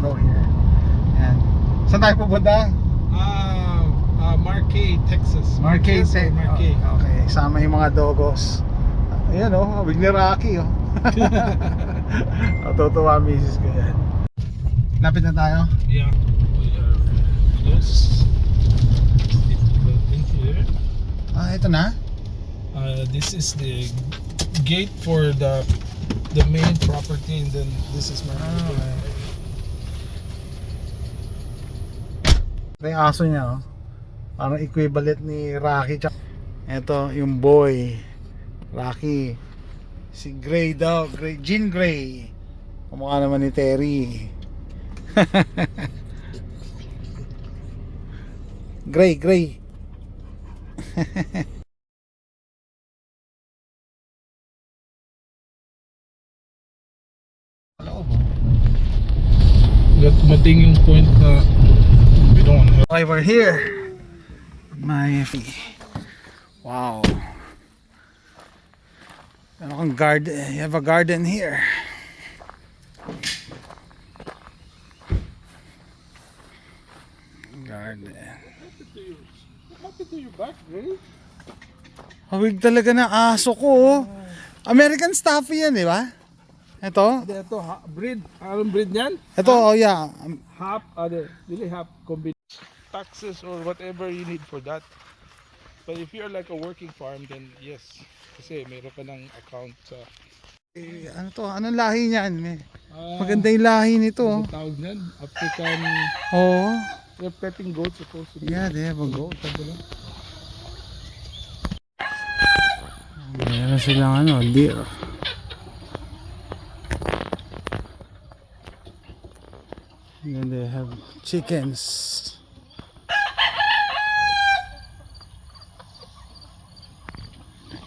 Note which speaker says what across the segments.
Speaker 1: go here. Ayan. Saan tayo pupunta?
Speaker 2: Marquez, Texas.
Speaker 1: Marquez.
Speaker 2: Marquez.
Speaker 1: Oh, okay, sama yung mga dogos. Ayan oh, big ni Rocky oh. Natutuwa misis ko yan. Lapit na tayo.
Speaker 2: Yeah, we are close. It's in here.
Speaker 1: Ito na.
Speaker 2: This is the gate for the main property, and then this is my
Speaker 1: Ito yung aso niya oh. Parang equivalent ni Rocky. Ito yung boy Rocky. Si Gray daw, Jean Grey. Kumukha naman ni Terry. Gray.
Speaker 2: Mating yung point na we don't have.
Speaker 1: Okay, we're here. Miami. Wow. Ano kang garden? You have a garden here. Garden.
Speaker 2: What happened to your back, really?
Speaker 1: Hawig talaga ng aso ko. Oh. American Staffy yan, di ba? Ito?
Speaker 2: Ito, breed. Anong breed niyan?
Speaker 1: Ito, oh yeah.
Speaker 2: Half, really half combination. Taxes or whatever you need for that. But if you're like a working farm, then yes. Kasi meron ka ng account sa...
Speaker 1: Ano to? Anong lahi niyan? Maganda yung lahi nito.
Speaker 2: Ano tawag niyan? African...
Speaker 1: Oo.
Speaker 2: They're petting goats supposed to be.
Speaker 1: Yeah, they have a goat. Meron silang deer. And then they have chickens.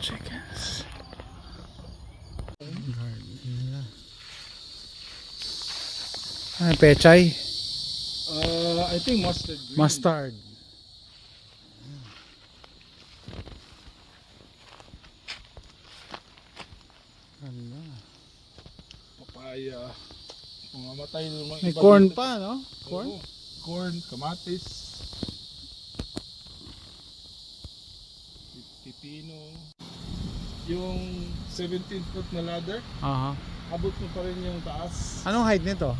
Speaker 1: Chickens. Pechay.
Speaker 2: I think mustard green.
Speaker 1: Mustard.
Speaker 2: Papaya. Mamamatay ng mga
Speaker 1: May
Speaker 2: iba
Speaker 1: corn
Speaker 2: dito.
Speaker 1: pa, no? Corn?
Speaker 2: Oo. Corn, kamatis. Pipino. Yung 17 foot na ladder,
Speaker 1: Aha.
Speaker 2: abot mo pa rin yung taas.
Speaker 1: Anong height nito?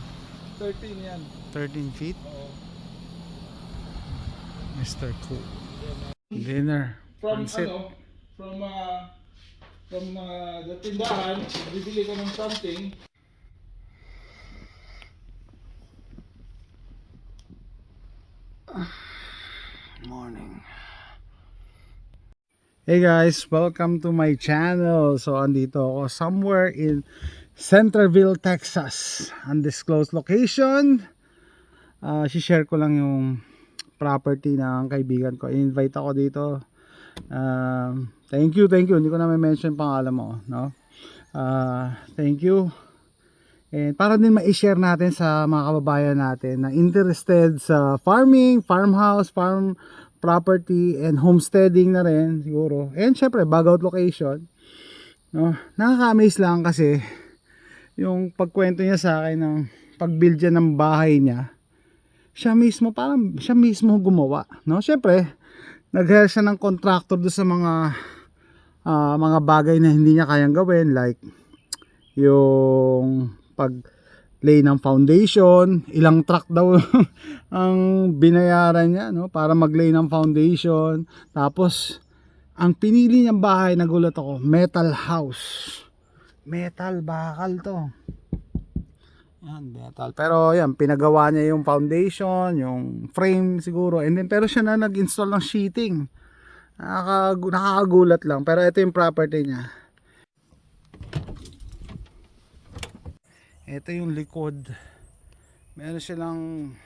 Speaker 2: 13 yan.
Speaker 1: 13 feet?
Speaker 2: Oo.
Speaker 1: Mr. Cool. Dinner.
Speaker 2: From
Speaker 1: Pansit.
Speaker 2: from the tindahan, bibili ka ng something.
Speaker 1: Morning. Hey guys, welcome to my channel. So andito ako somewhere in Centerville, Texas. Undisclosed location. Si-share ko lang yung property ng kaibigan ko. I-invite ako dito. Thank you. Hindi ko na may mention pangalan mo, no? Thank you. And para din ma-share natin sa mga kababayan natin na interested sa farming, farmhouse, farm property and homesteading na rin siguro. And syempre, bug out location. No? Nakaka-amaze lang kasi yung pagkwento niya sa akin ng pag-build niya ng bahay niya. Siya mismo gumawa, no? Syempre, nag-hire siya ng contractor do sa mga bagay na hindi niya kayang gawin, like yung pag lay ng foundation, ilang truck daw ang binayaran niya, no, para mag-lay ng foundation. Tapos ang pinili niyang bahay, nagulat ako, metal house. Metal, bakal to. Yan, metal. Pero yan, pinagawa niya yung foundation, yung frame siguro. And then, pero siya na nag-install ng sheeting. Nakakagulat lang. Pero ito yung property niya. Ito yung likod. Meron silang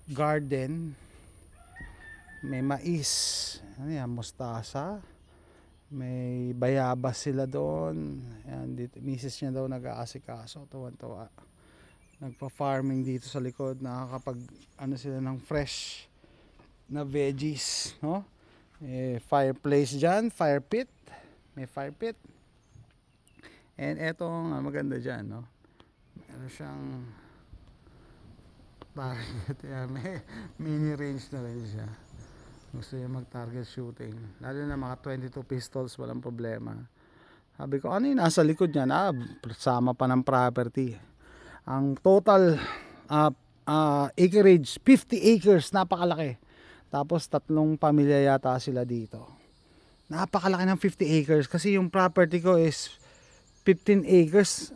Speaker 1: garden. May mais. Ano yan? Mustasa. May bayabas sila doon. Ayan, dito, misis niya daw nag-aasikaso. Tuwan-tuwa. Nagpa-farming dito sa likod. Nakakapag sila ng fresh na veggies, no? Fireplace dyan, fire pit. May fire pit. And eto nga maganda dyan, no? Meron siyang target. Yeah, may mini range na rin siya. Gusto niya mag target shooting. Lalo na mga 22 pistols, walang problema. Sabi ko, ano yung nasa likod niyan? Sama pa ng property. Ang total acreage, 50 acres, napakalaki. Tapos 3 pamilya yata sila dito. Napakalaki ng 50 acres kasi yung property ko is 15 acres.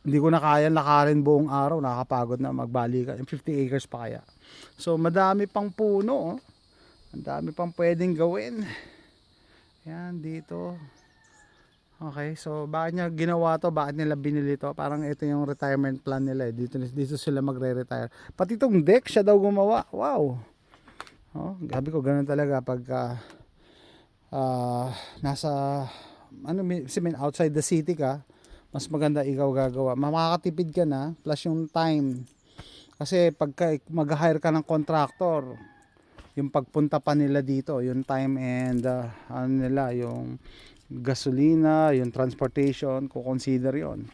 Speaker 1: Hindi ko na kaya lakarin buong araw, nakakapagod na magbalikan. Yung 50 acres pa kaya. So madami pang puno, oh. Ang dami pang pwedeng gawin. Yan dito. Okay, so bakit niya ginawa to? Bakit nila binili to? Parang ito yung retirement plan nila eh. Dito sila magre-retire. Pati itong deck siya daw gumawa. Wow. Oh, sabi ko ganun talaga pagka nasa outside the city ka, mas maganda ikaw gagawa. Makakatipid ka na plus yung time. Kasi pagka mag-hire ka ng contractor, yung pagpunta pa nila dito, yung time and yung gasolina, yung transportation, ko-consider yon.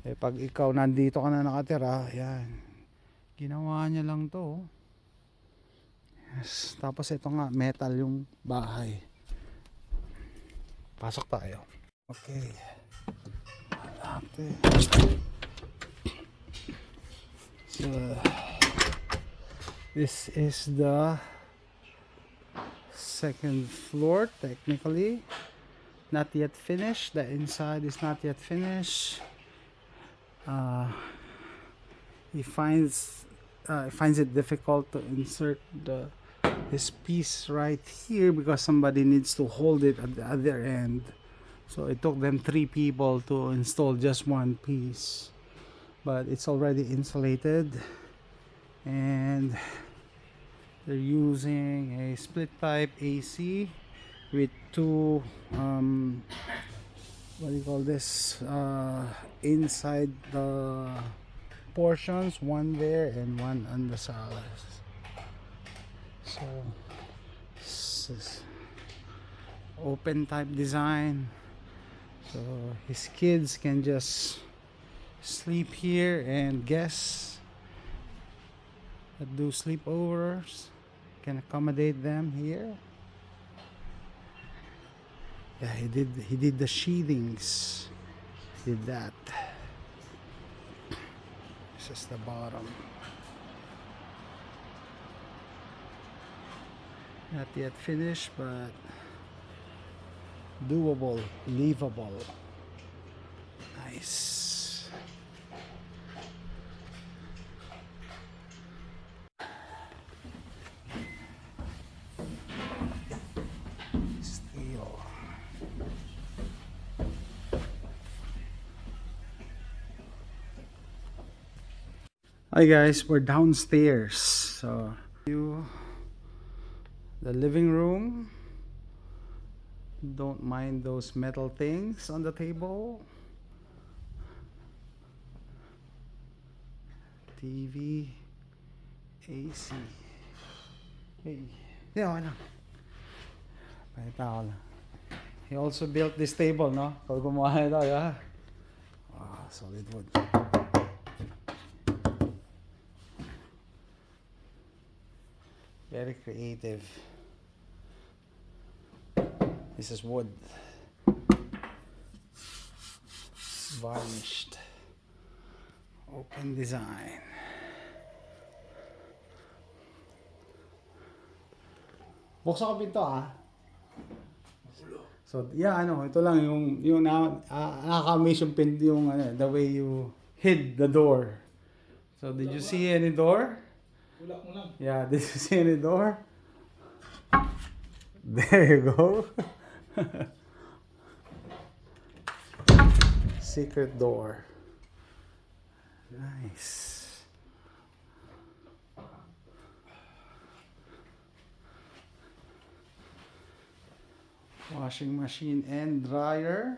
Speaker 1: Eh, pag ikaw nandito ka na nakatira, yan. Ginawa niya lang to. Yes. Tapos ito nga, metal yung bahay. Pasok tayo. Okay. So, this is the second floor technically. Not yet finished. The inside is not yet finished. He finds it difficult to insert his piece right here because somebody needs to hold it at the other end. So it took them 3 people to install just one piece, but it's already insulated, and they're using a split type AC with 2 what do you call this, inside the portions, one there and one on the sides. So this is open type design, so his kids can just sleep here, and guests that do sleepovers can accommodate them here. Yeah, he did the sheathings, did that. This is the bottom. Not yet finished, but doable, livable. Nice. Steel. Hi guys, we're downstairs. So the living room. Don't mind those metal things on the table. TV, AC. Hey, yeah, wala. Pakita ko lang. He also built this table, no? Ikaw gumawa ito, yeah? Wow, solid wood. Very creative. This is wood, varnished, open design. Buksan ko pinto So yeah, ito lang yung nakaka-amaze yung pinto, yung the way you hid the door. So did you see any door?
Speaker 2: Wala mo lang.
Speaker 1: Yeah, did you see any door? There you go. Secret door. Nice. Washing machine and dryer.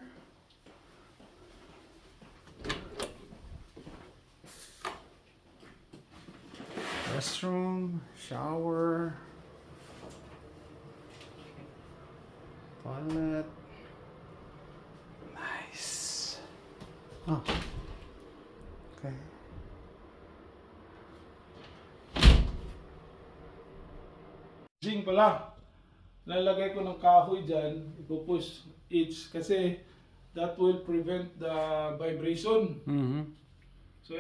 Speaker 1: Restroom, shower, toilet. Nice. Oh. Okay.
Speaker 2: Jing pala. Lalagay ko ng kahoy dyan, ipupush each kasi that will prevent the vibration. So,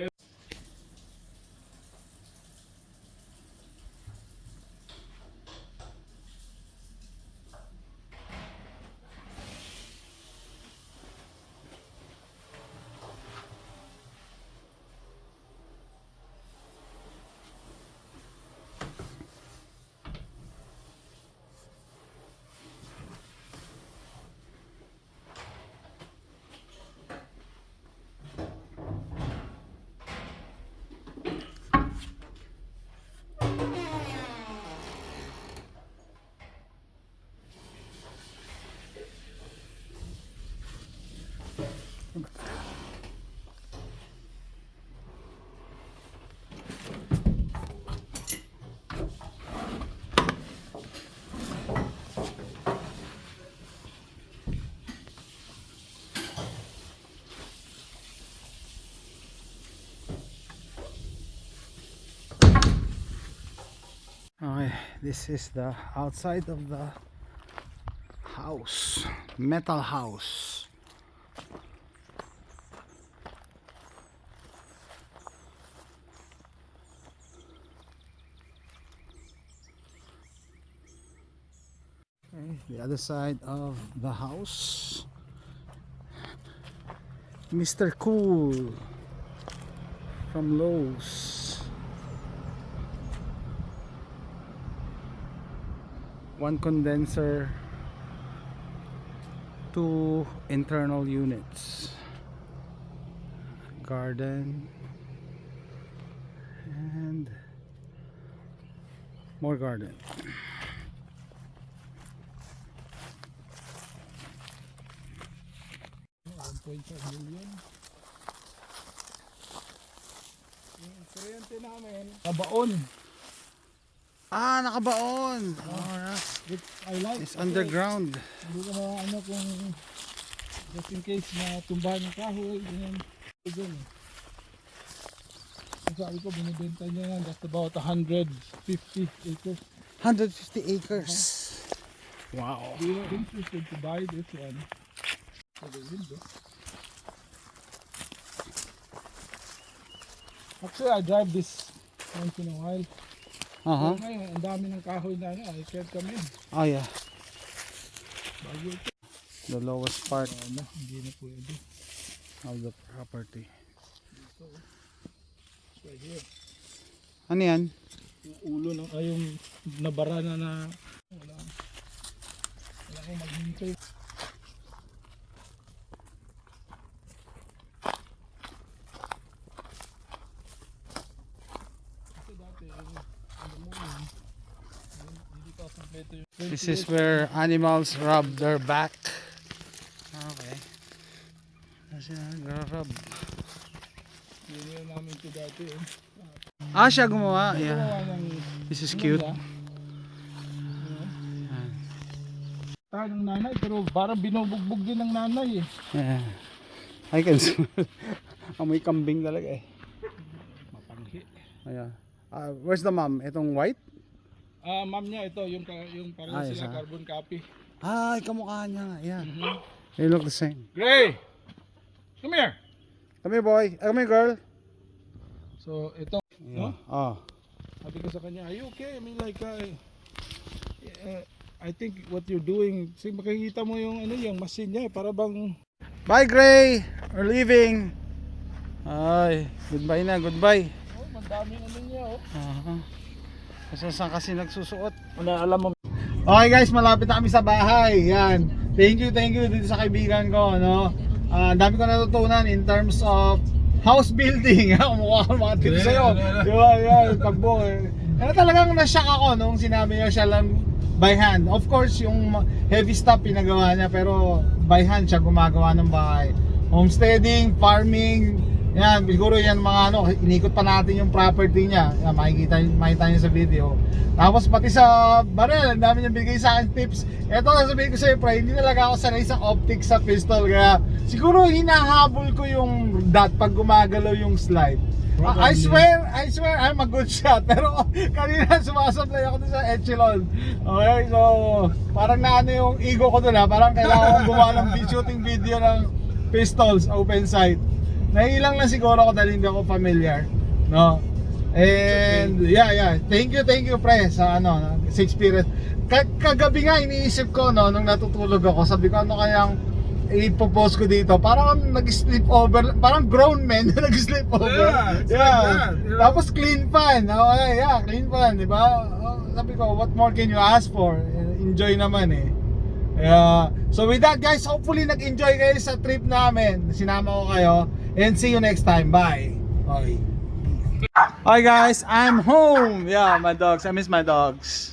Speaker 1: Okay, this is the outside of the house, metal house. Okay, the other side of the house. Mr. Cool from Lowe's. One condenser, 2 internal units, garden, and more garden.
Speaker 2: $1.5 million. Yung kuryente namin, kabaon.
Speaker 1: Ah, nakabaon. Alright.
Speaker 2: I like.
Speaker 1: It's underground.
Speaker 2: Hindi ko na ano kung just in case na tumbahan ng kahoy, ganyan. Ganyan. Ang sabi ko, binibenta niya yan, that's about 150 acres.
Speaker 1: 150 acres. Wow.
Speaker 2: We were interested to buy this one for the window. Actually, I drive this once in a while.
Speaker 1: Uh-huh.
Speaker 2: Pero ngayon, ang dami ng kahoy na ano, I can't come in.
Speaker 1: Oh yeah.
Speaker 2: Bago ito.
Speaker 1: The lowest part
Speaker 2: Na, hindi na pwede.
Speaker 1: of the property.
Speaker 2: Ito. It's right here.
Speaker 1: Ano yan?
Speaker 2: Yung ulo ng, ay yung nabara na wala akong maghintay. Kasi dati, ano mo yun, hindi pa kompleto yung
Speaker 1: This is where animals rub their back. Okay. Kasi rub.
Speaker 2: Hindi namin ito dati.
Speaker 1: Ah, siya gumawa. Yeah.
Speaker 2: Gawa ng
Speaker 1: This is cute.
Speaker 2: tayo ng nanay, pero parang binubugbog din ng nanay eh.
Speaker 1: Yeah. I can smell. Amoy kambing talaga eh.
Speaker 2: Mapanghi.
Speaker 1: Ayan. Where's the mom? Itong white?
Speaker 2: Ma'am niya ito, yung parang
Speaker 1: Ah,
Speaker 2: sila
Speaker 1: isa.
Speaker 2: carbon copy.
Speaker 1: Ay, kamukha niya nga. Ayan. They look the same.
Speaker 2: Gray! Come here!
Speaker 1: Come here, boy. Come here, girl.
Speaker 2: So, ito.
Speaker 1: Yeah. Oh.
Speaker 2: Sabi ko sa kanya, are you okay? I mean like, I think what you're doing, kasi makikita mo yung ano yung machine niya, para bang
Speaker 1: Bye, Gray. We're leaving. Ay, goodbye na. Goodbye.
Speaker 2: madaming ano niya oh.
Speaker 1: Kasi saan kasi nagsusuot?
Speaker 2: Wala alam mo.
Speaker 1: Okay guys, malapit na kami sa bahay. Yan. Thank you dito sa kaibigan ko, no. Ang dami ko natutunan in terms of house building. Kumukha ko mga tips sa'yo. Di ba? Yan, pagbuo. Talagang na-shock ako nung sinabi niya siya lang by hand. Of course, yung heavy stuff pinagawa niya, pero by hand siya gumagawa ng bahay. Homesteading, farming, yan, siguro yan mga ano, inikot pa natin yung property niya. Yan, makikita niyo sa video. Tapos pati sa barrel, ang dami niyang bigay sa akin tips. Ito, sasabihin ko sa'yo, pre, hindi talaga ako sanay sa optics sa pistol. Kaya siguro hinahabol ko yung dot pag gumagalaw yung slide. I swear I'm a good shot. Pero kanina sumasablay ako dun sa echelon. Okay, so parang naano yung ego ko dun ha. Parang kailangan kong gumawa ng shooting video ng pistols open sight. Naiilang lang siguro ako dahil hindi ako familiar. No? And yeah. Thank you pre sa sa experience. Kagabi nga iniisip ko nung natutulog ako, sabi ko ano kayang ipopost ko dito, parang nag-sleep over, parang grown men na nag-sleep over.
Speaker 2: Yeah, it's like that, you know?
Speaker 1: Tapos clean pan. Okay, yeah, clean pan, di ba? Sabi ko, what more can you ask for? Enjoy naman eh. So with that guys, hopefully nag-enjoy kayo sa trip namin. Sinama ko kayo. And see you next time. Bye. Bye. Hi guys, I'm home. Yeah, my dogs. I miss my dogs.